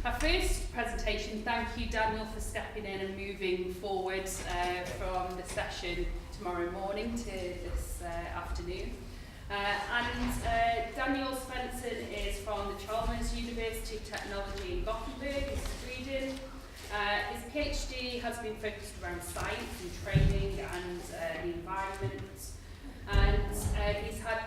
Our first presentation, thank you Daniel for stepping in and moving forward from the session tomorrow morning to this afternoon. Daniel Svensson is from the Chalmers University of Technology in Gothenburg in Sweden. His PhD has been focused around science and training and the environment. And he's had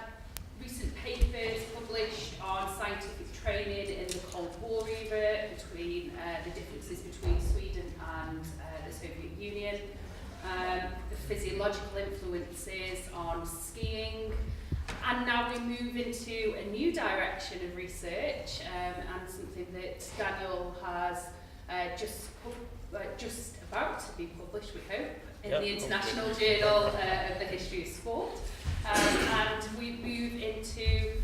recent papers published on scientific training in the Cold War era, between the differences between Sweden and the Soviet Union, the physiological influences on skiing, and now we move into a new direction of research and something that Daniel has just about to be published, we hope, in the International Journal of the History of Sport. And we move into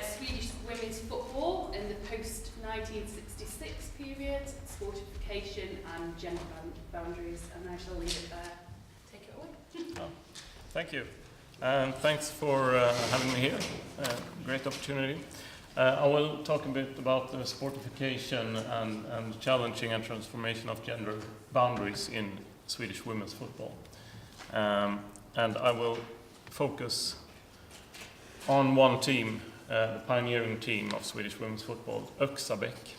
Swedish women's football in the post-1966 period, sportification and gender boundaries, and I shall leave it there. Take it away. Thank you, and thanks for having me here. Great opportunity. I will talk a bit about the sportification and challenging and transformation of gender boundaries in Swedish women's football. And I will focus on one team, the pioneering team of Swedish women's football, Oxaback,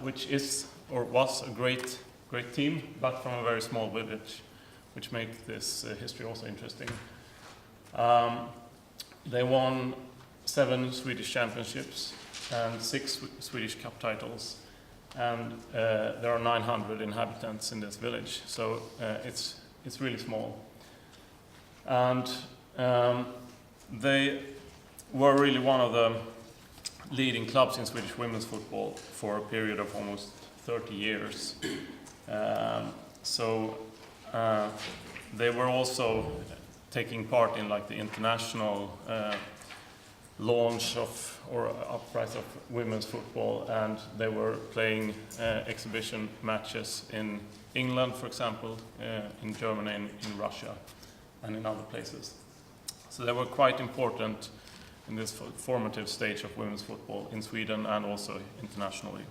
which is or was a great team, but from a very small village, which makes this history also interesting. They won 7 Swedish Championships and 6 Swedish Cup titles, and there are 900 inhabitants in this village, so it's really small. And they were really one of the leading clubs in Swedish women's football for a period of almost 30 years. They were also taking part in like the international launch of or uprise of women's football, and they were playing exhibition matches in England, for example, in Germany, in Russia, and in other places. So they were quite important in this formative stage of women's football in Sweden and also internationally.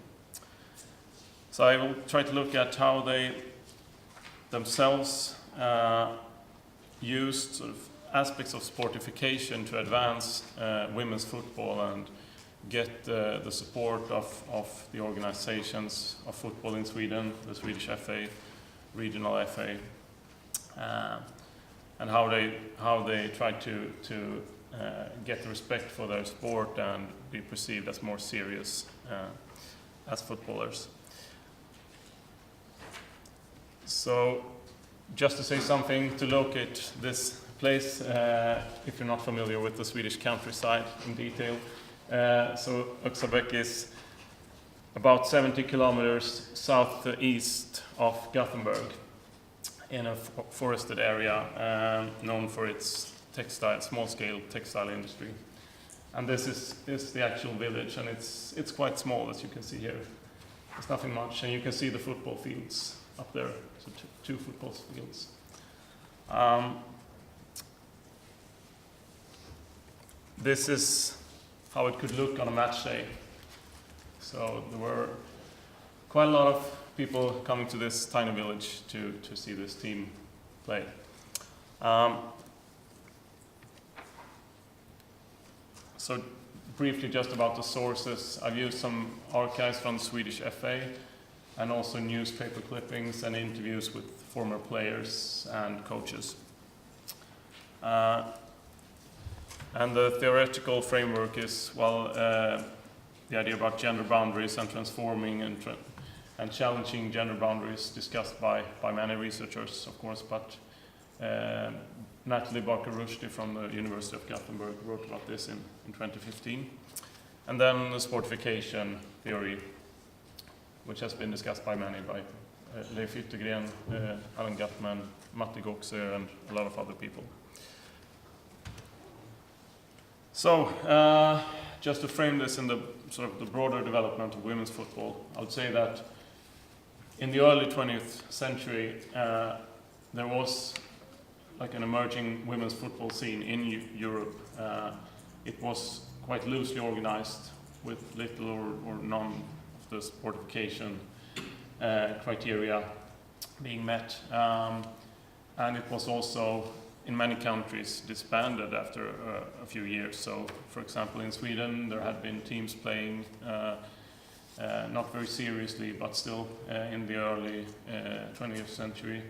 So I will try to look at how they themselves used sort of aspects of sportification to advance women's football and get the support of the organizations of football in Sweden, the Swedish FA, regional FA, and how they tried to get the respect for their sport and be perceived as more serious as footballers. So, just to say something, to locate this place, if you're not familiar with the Swedish countryside in detail, so Oxaback is about 70 kilometers southeast of Gothenburg, in a forested area known for its small-scale textile industry. And this is the actual village, and it's quite small, as you can see here. There's nothing much, and you can see the football fields up there, so 2 football fields. This is how it could look on a match day. So there were quite a lot of people coming to this tiny village to see this team play. So briefly just about the sources, I've used some archives from the Swedish FA and also newspaper clippings and interviews with former players and coaches. And the theoretical framework is, the idea about gender boundaries and transforming and challenging gender boundaries discussed by many researchers, of course, but Natalie Barker-Ruchti from the University of Gothenburg wrote about this in 2015. And then the sportification theory, which has been discussed by many, by Leif Yttergren, Alan Gutmann, Goksoyr, and a lot of other people. So, just to frame this in the sort of the broader development of women's football, I would say that in the early 20th century, there was like an emerging women's football scene in Europe. It was quite loosely organized with little or none of the sportification criteria being met. And it was also in many countries disbanded after a few years. So, for example, in Sweden there had been teams playing not very seriously, but still in the early 20th century.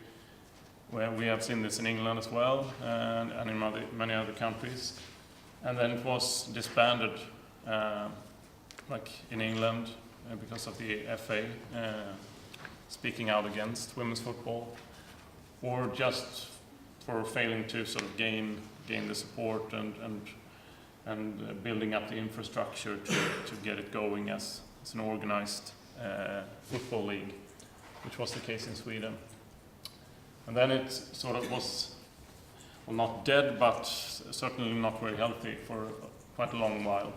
Where we have seen this in England as well, and in many other countries. And then it was disbanded, like in England, because of the FA speaking out against women's football, or just for failing to sort of gain the support and building up the infrastructure to get it going as an organized football league, which was the case in Sweden. And then it sort of was, well, not dead, but certainly not very healthy for quite a long while.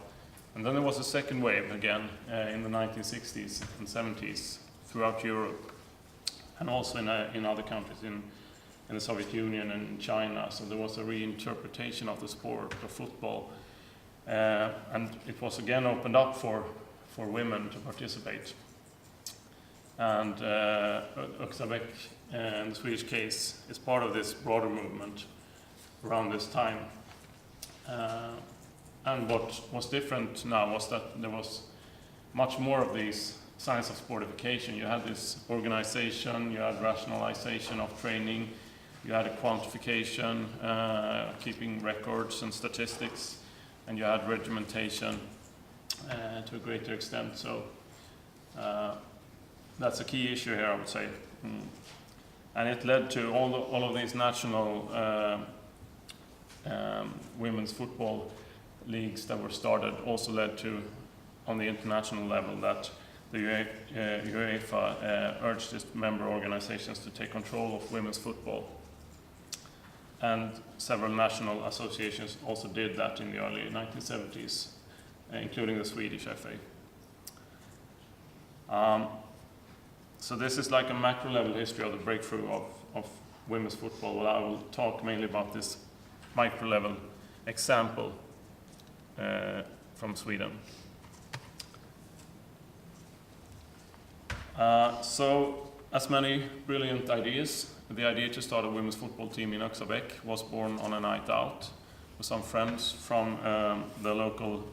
And then there was a second wave again in the 1960s and 70s throughout Europe, and also in other countries in the Soviet Union and in China. So there was a reinterpretation of the sport of football, and it was again opened up for women to participate. And Oxaback, in the Swedish case, is part of this broader movement around this time. And what was different now was that there was much more of these signs of sportification. You had this organization, you had rationalization of training, you had a quantification, keeping records and statistics, and you had regimentation to a greater extent. So that's a key issue here, I would say. And it led to all of these national women's football leagues that were started, also led to, on the international level, that the UEFA urged its member organizations to take control of women's football. And several national associations also did that in the early 1970s, including the Swedish FA. So this is like a macro level history of the breakthrough of women's football. Well, I will talk mainly about this micro level example from Sweden. So, as many brilliant ideas, the idea to start a women's football team in Oxaback was born on a night out with some friends from the local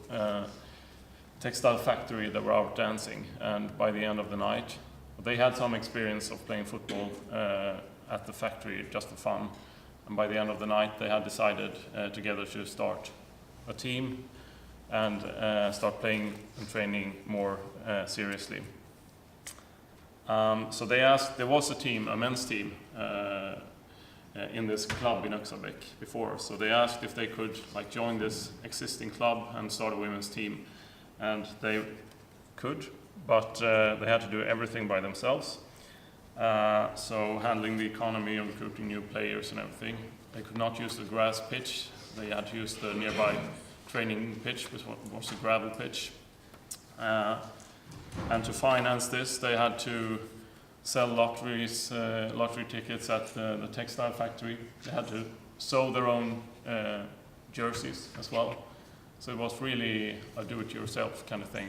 textile factory that were out dancing. And by the end of the night, they had some experience of playing football at the factory just for fun. And by the end of the night, they had decided together to start a team and start playing and training more seriously. So they asked, there was a team, a men's team, in this club in Oxaback before. So they asked if they could join this existing club and start a women's team. And they could, but they had to do everything by themselves. So handling the economy and recruiting new players and everything. They could not use the grass pitch. They had to use the nearby training pitch, which was a gravel pitch. And to finance this, they had to sell lottery tickets at the textile factory. They had to sew their own jerseys as well. So it was really a do-it-yourself kind of thing.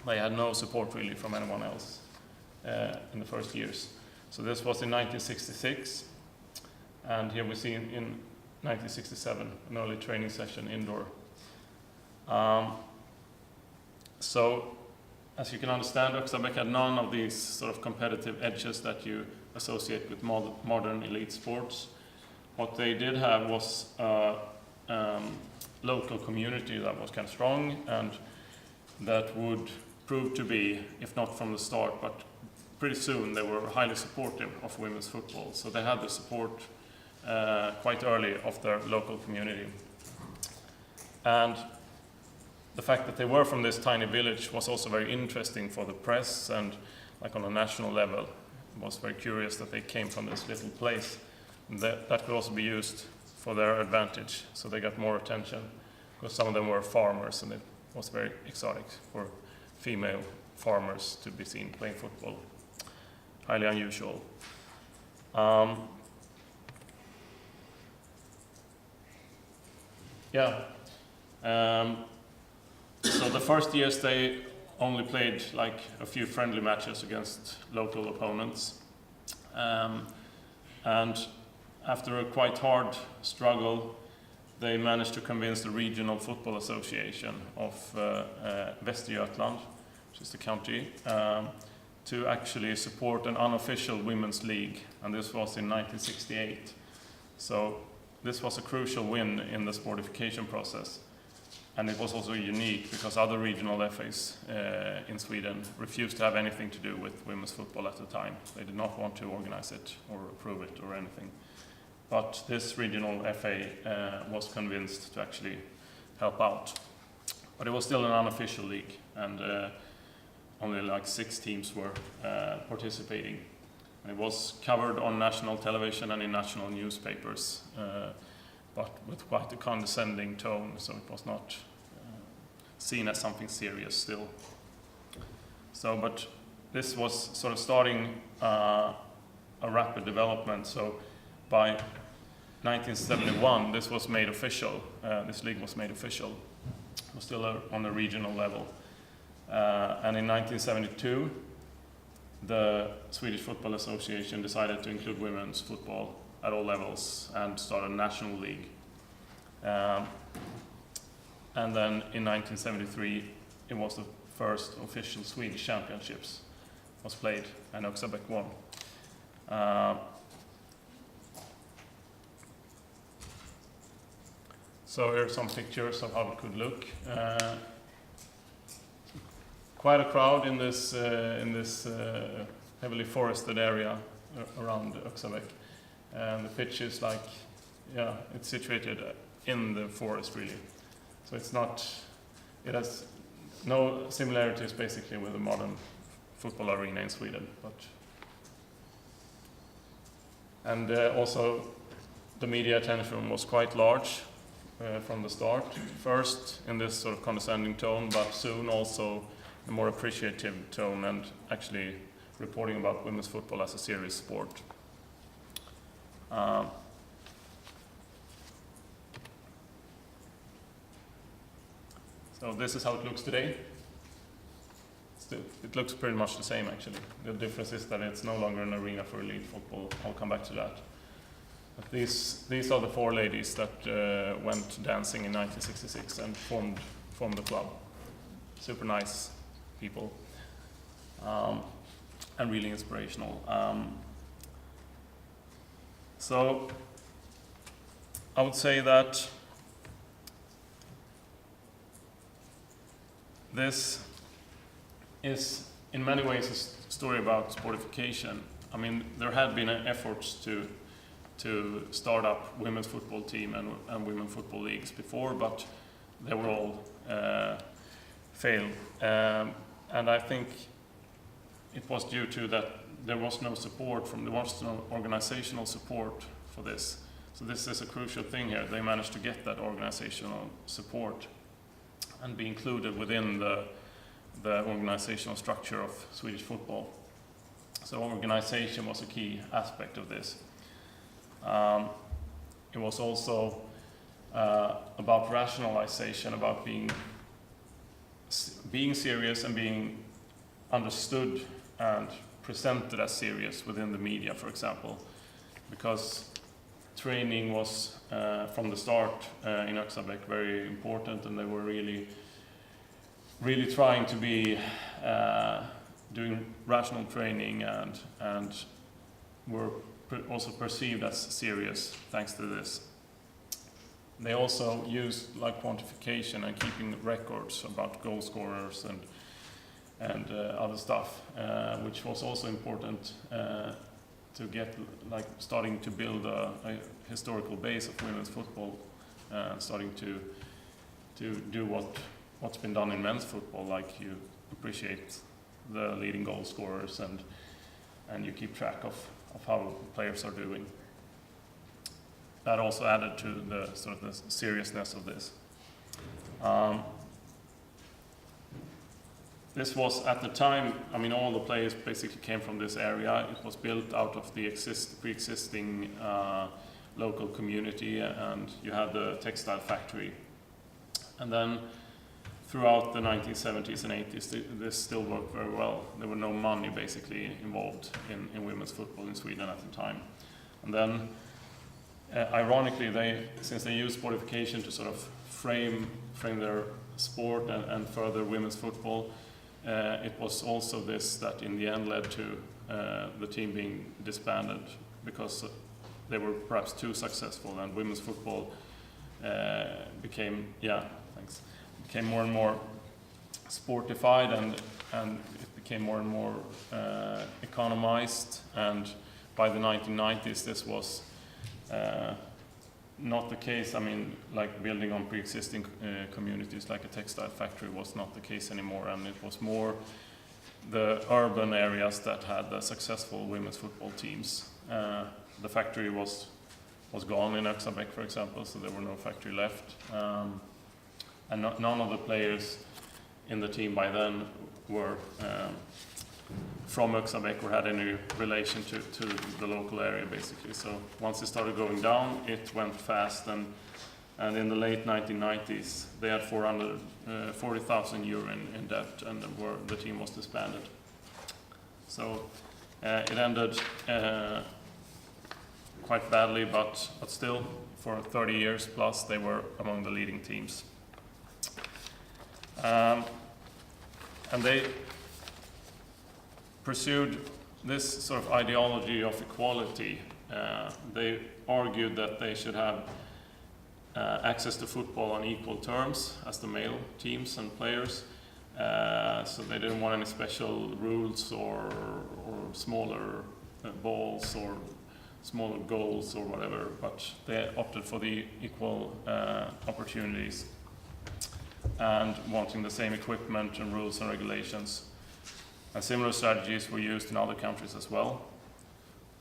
They had no support really from anyone else in the first years. So this was in 1966, and here we see in 1967 an early training session indoor. So, as you can understand, Oxaback had none of these sort of competitive edges that you associate with modern elite sports. What they did have was a local community that was kind of strong and that would prove to be, if not from the start, but pretty soon, they were highly supportive of women's football. So they had the support quite early of their local community. And the fact that they were from this tiny village was also very interesting for the press, and on a national level, it was very curious that they came from this little place. And that could also be used for their advantage, so they got more attention, because some of them were farmers, and it was very exotic for female farmers to be seen playing football. Highly unusual. So the first years only played like a few friendly matches against local opponents. And after a quite hard struggle, they managed to convince the Regional Football Association of Västergötland, which is the county, to actually support an unofficial women's league, and this was in 1968. So this was a crucial win in the sportification process, and it was also unique because other regional FAs in Sweden refused to have anything to do with women's football at the time. They did not want to organize it or approve it or anything. But this regional FA was convinced to actually help out. But it was still an unofficial league, and only like 6 teams were participating. And it was covered on national television and in national newspapers, but with quite a condescending tone, so it was not seen as something serious still. So, but this was sort of starting a rapid development. So by 1971, this was made official. This league was made official. It was still on a regional level. And in 1972, the Swedish Football Association decided to include women's football at all levels and start a national league. And then in 1973, it was the first official Swedish Championships was played, and Oxaback won. So here are some pictures of how it could look. Quite a crowd in this heavily forested area around Oxaback. And the pitch is like, yeah, it's situated in the forest really. So it's not, it has no similarities basically with the modern football arena in Sweden. And also the media attention was quite large from the start. First in this sort of condescending tone, but soon also a more appreciative tone and actually reporting about women's football as a serious sport. So this is how it looks today. It looks pretty much the same actually. The difference is that it's no longer an arena for elite football. I'll come back to that. But these are the 4 ladies that went dancing in 1966 and formed the club. Super nice people, and really inspirational. So I would say that this is in many ways a story about sportification. I mean, there had been efforts to start up women's football team and women's football leagues before, but they were all failed. And I think it was due to that there was no organizational support for this. So this is a crucial thing here. They managed to get that organizational support and be included within the organizational structure of Swedish football. So organization was a key aspect of this. It was also about rationalization, about being serious and being understood and presented as serious within the media, for example, because training was from the start in Oxaback very important, and they were really trying to be doing rational training and were also perceived as serious thanks to this. They also used like quantification and keeping records about goal scorers and other stuff, which was also important to get like starting to build a historical base of women's football, starting to do what's been done in men's football, like you appreciate the leading goal scorers and you keep track of how players are doing. That also added to the sort of the seriousness of this. This was at the time, I mean, all the players basically came from this area. It was built out of the pre-existing local community, and you had the textile factory. And then throughout the 1970s and 80s, this still worked very well. There were no money basically involved in women's football in Sweden at the time. And then, ironically, since they used sportification to sort of frame their sport and further women's football, it was also this that in the end led to the team being disbanded because they were perhaps too successful, and women's football became more and more sportified, and it became more and more economized. And by the 1990s, this was not the case. I mean, like building on pre-existing communities like a textile factory was not the case anymore, and it was more the urban areas that had the successful women's football teams. The factory was gone in Oxaback, for example, so there were no factory left. And none of the players in the team by then were from Oxaback or had any relation to the local area, basically. So once it started going down, it went fast, and in the late 1990s, they had 440,000 euro in debt, and the team was disbanded. So it ended quite badly, but still, for 30 years plus, they were among the leading teams. And they pursued this sort of ideology of equality. They argued that they should have access to football on equal terms as the male teams and players. So they didn't want any special rules or smaller balls or smaller goals or whatever, but they opted for the equal opportunities and wanting the same equipment and rules and regulations. And similar strategies were used in other countries as well,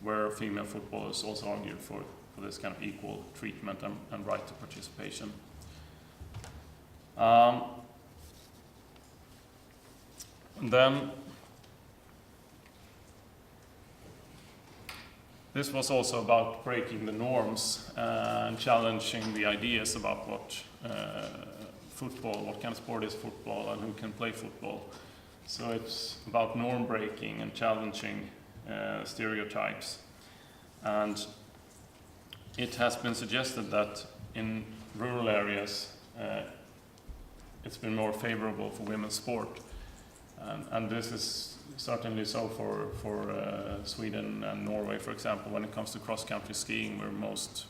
where female footballers also argued for this kind of equal treatment and right to participation. And then this was also about breaking the norms and challenging the ideas about what kind of sport is football and who can play football. So it's about norm breaking and challenging stereotypes. And it has been suggested that in rural areas it's been more favorable for women's sport. And this is certainly so for Sweden and Norway, for example, when it comes to cross-country skiing, where most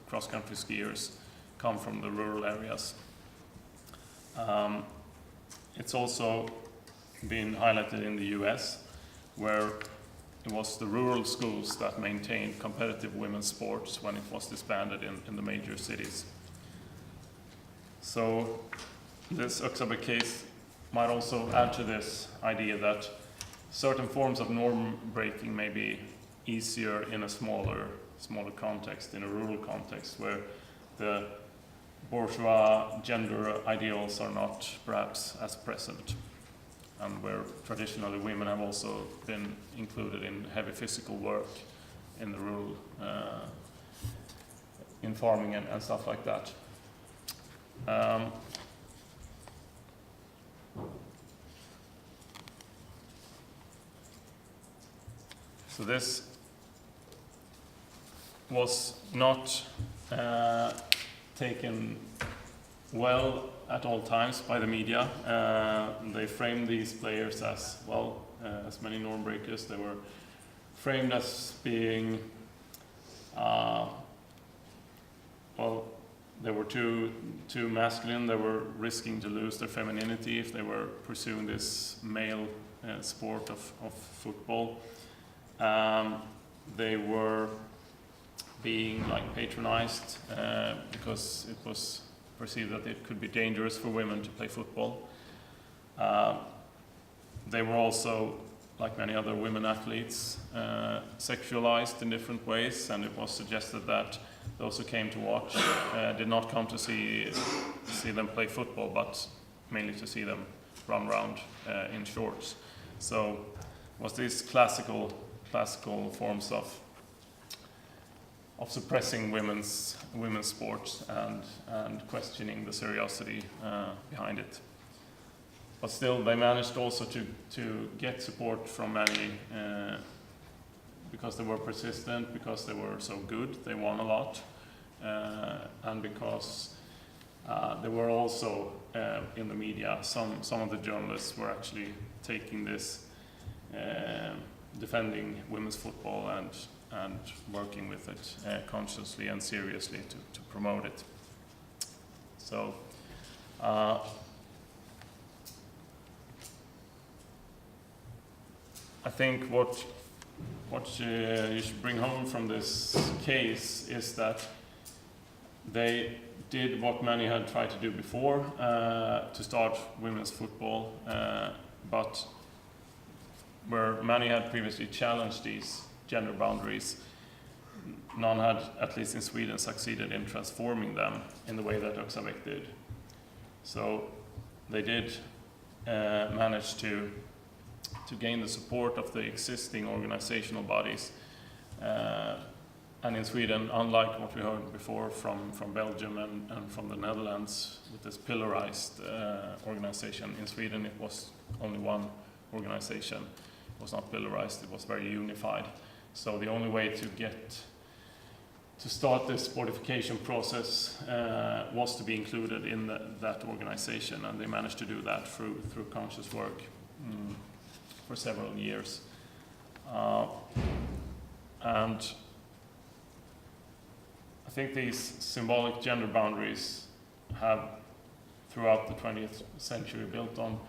cross-country skiers come from the rural areas. It's also been highlighted in the US, where it was the rural schools that maintained competitive women's sports when it was disbanded in the major cities. So this Oxaback case might also add to this idea that certain forms of norm breaking may be easier in a smaller context, in a rural context, where the bourgeois gender ideals are not perhaps as present, and where traditionally women have also been included in heavy physical work in the rural, in farming and stuff like that. So this was not taken well at all times by the media. They framed these players as, well, as many norm breakers. They were framed as being, they were too masculine. They were risking to lose their femininity if they were pursuing this male sport of football. They were being patronized because it was perceived that it could be dangerous for women to play football. They were also, like many other women athletes, sexualized in different ways, and it was suggested that those who came to watch did not come to see them play football, but mainly to see them run around in shorts. So it was these classical forms of suppressing women's sports and questioning the seriosity behind it. but still they managed also to get support from many, because they were persistent, because they were so good, they won a lot, and because they were also in the media. Some of the journalists were actually taking this, defending women's football and working with it consciously and seriously to promote it. So I think what you should bring home from this case is that they did what many had tried to do before, to start women's football, but where many had previously challenged these gender boundaries, none had, at least in Sweden, succeeded in transforming them in the way that Oxaback did. So they did manage to gain the support of the existing organizational bodies. And in Sweden, unlike what we heard before from Belgium and from the Netherlands, with this pillarized organization, in Sweden it was only one organization. It was not pillarized, it was very unified. So the only way to start this sportification process was to be included in that organization, and they managed to do that through conscious work for several years. And I think these symbolic gender boundaries have, throughout the 20th century, built on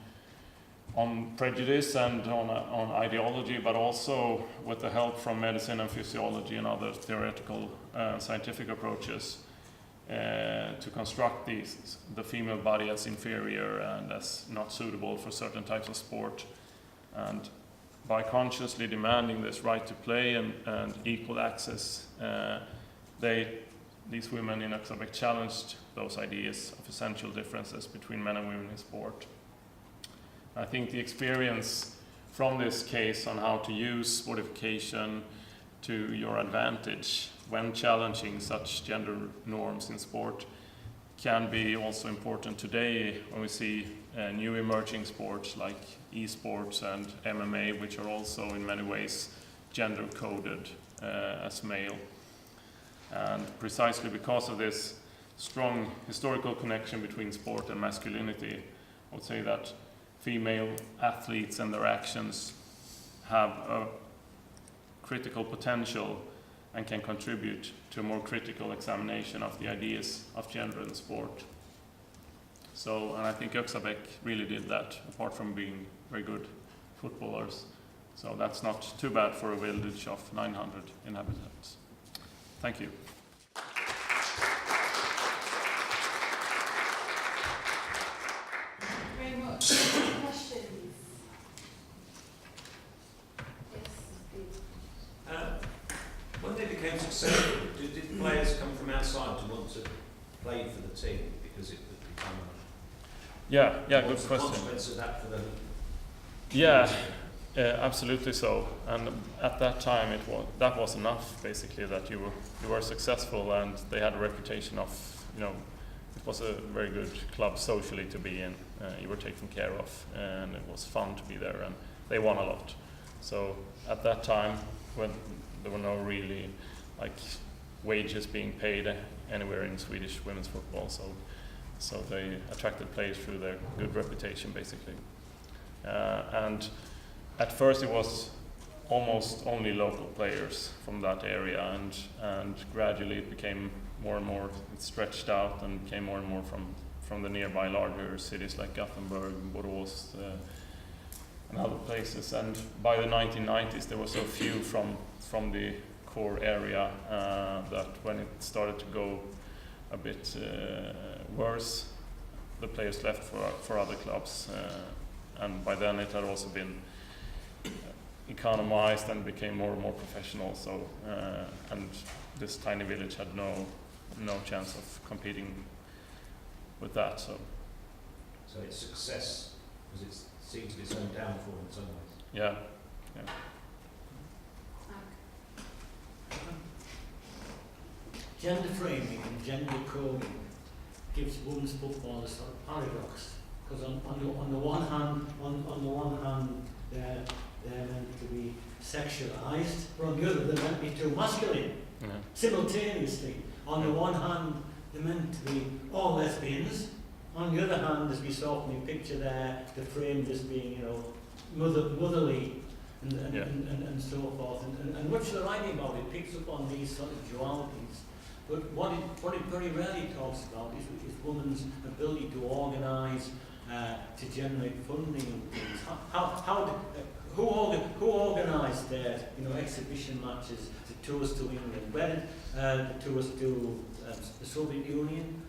prejudice and on ideology, but also with the help from medicine and physiology and other theoretical scientific approaches to construct the female body as inferior and as not suitable for certain types of sport. And by consciously demanding this right to play and equal access, these women in Oxaback challenged those ideas of essential differences between men and women in sport. I think the experience from this case on how to use sportification to your advantage when challenging such gender norms in sport can be also important today when we see new emerging sports like esports and MMA, which are also in many ways gender coded as male. And precisely because of this strong historical connection between sport and masculinity, I would say that female athletes and their actions have a critical potential and can contribute to a more critical examination of the ideas of gender in sport. So, and I think Oxaback really did that, apart from being very good footballers. So that's not too bad for a village of 900 inhabitants. Thank you. Very much. Questions? Yes, When they became successful, did players come from outside to want to play for the team because it would become good question. Consequence of that for them? Yeah, absolutely so. And at that time, that was enough, basically, that you were successful, and they had a reputation of, it was a very good club socially to be in. You were taken care of, and it was fun to be there, and they won a lot. So at that time, when there were no really wages being paid anywhere in Swedish women's football, so they attracted players through their good reputation, basically. And at first it was almost only local players from that area, and gradually it became more and more, it stretched out and became more and more from the nearby larger cities like Gothenburg, Borås, and other places. And by the 1990s there were so few from the core area that when it started to go a bit worse, the players left for other clubs, and by then it had also been economized and became more and more professional. So and this tiny village had no chance of competing with that. So its success was its seems to be its own downfall in some ways. Yeah. Gender framing and gender coding gives women's football a sort of paradox Because on the one hand, they're meant to be sexualised, but on the other, they're meant to be too masculine. Yeah. Simultaneously, on the one hand, they're meant to be all lesbians. On the other hand, as we saw from the picture there, they're framed as being, you know, motherly and so forth. And much of the writing about it picks up on these sort of dualities. But what it very rarely talks about is women's ability to organise, to generate funding and things. Who organised their, you know, exhibition matches, the tours to England? Where did the tours to the Soviet Union?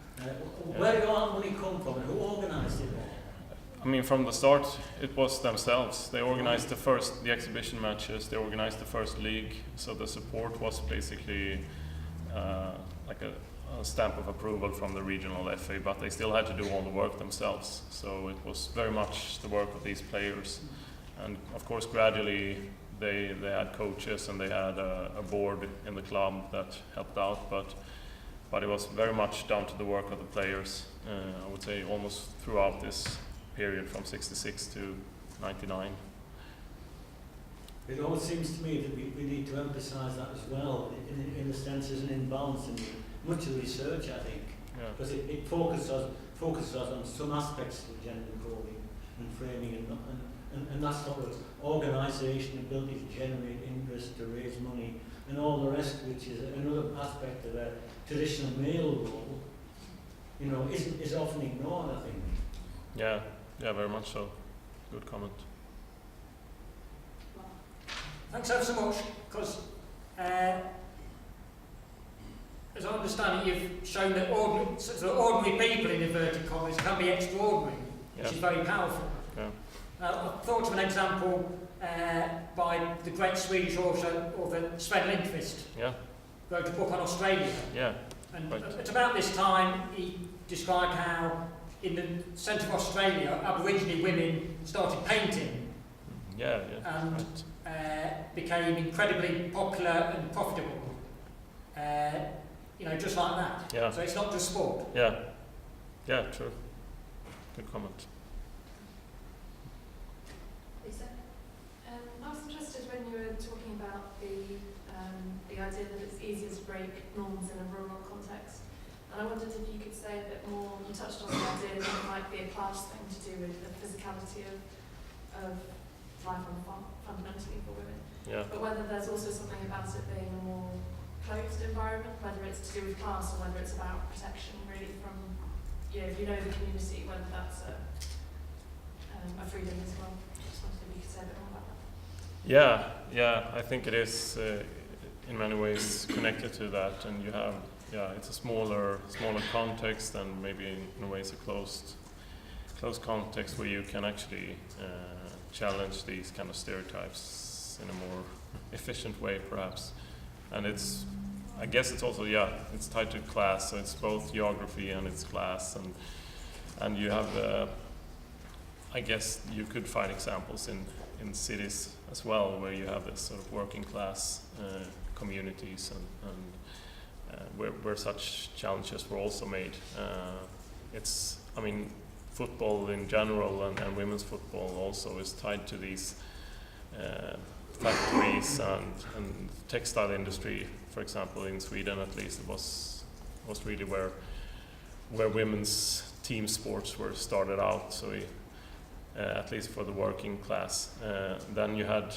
Where did all that money come from, and who organised it all? I mean, from the start, it was themselves. They organized the exhibition matches. They organized the first league. So the support was basically like a stamp of approval from the regional FA, but they still had to do all the work themselves. So it was very much the work of these players. And of course, gradually they had coaches and they had a board in the club that helped out, but it was very much down to the work of the players. I would say almost throughout this period from 66 to 99. It always seems to me that we need to emphasise that as well, in a sense as an imbalance in much of the research, I think, because it focuses on some aspects of gender coding and framing and that sort of organisation, ability to generate interest, to raise money, and all the rest, which is another aspect of a traditional male role, you know, is often ignored, I think. Yeah, very much so. Good comment. Thanks ever so much, because as I understand it, you've shown that ordinary people, in inverted commas, can be extraordinary, which is very powerful. Yeah. I thought of an example by the great Swedish author Sven Lindqvist. Yeah. Wrote a book on Australia. Yeah. And right. at about this time, he described how in the centre of Australia, Aborigine women started painting. Yeah. And right. became incredibly popular and profitable. You know, just like that. Yeah. So it's not just sport. Yeah, true. Good comment. Lisa, I was interested when you were talking about the idea that it's easier to break norms in a rural context. And I wondered if you could say a bit more, you touched on the idea that it might be a class thing to do with the physicality of life on the farm, fundamentally for women. Yeah. But whether there's also something about it being a more closed environment, whether it's to do with class or whether it's about protection really from, you know, if you know the community, whether that's a freedom as well. Just wondered if you could say a bit more about that. Yeah, I think it is in many ways connected to that, and you have, it's a smaller context, and maybe in ways a closed context where you can actually challenge these kind of stereotypes in a more efficient way, perhaps. And I guess it's also, it's tied to class, so it's both geography and it's class, and you have, I guess you could find examples in cities as well, where you have this sort of working class communities and where such challenges were also made. Football in general and women's football also is tied to these factories and textile industry. For example, in Sweden at least, it was really where women's team sports were started out. So at least for the working class. Then you had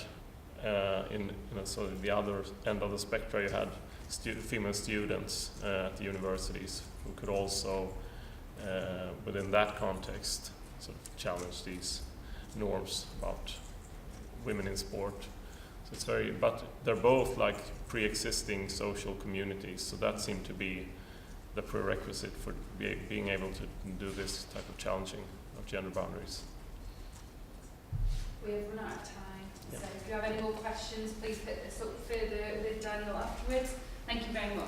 so the other end of the spectrum, you had female students at the universities who could also, within that context, sort of challenge these norms about women in sport. So but they're both like pre-existing social communities, so that seemed to be the prerequisite for being able to do this type of challenging of gender boundaries. We have run out of time, so if you have any more questions, please pick this up further with Daniel afterwards. Thank you very much.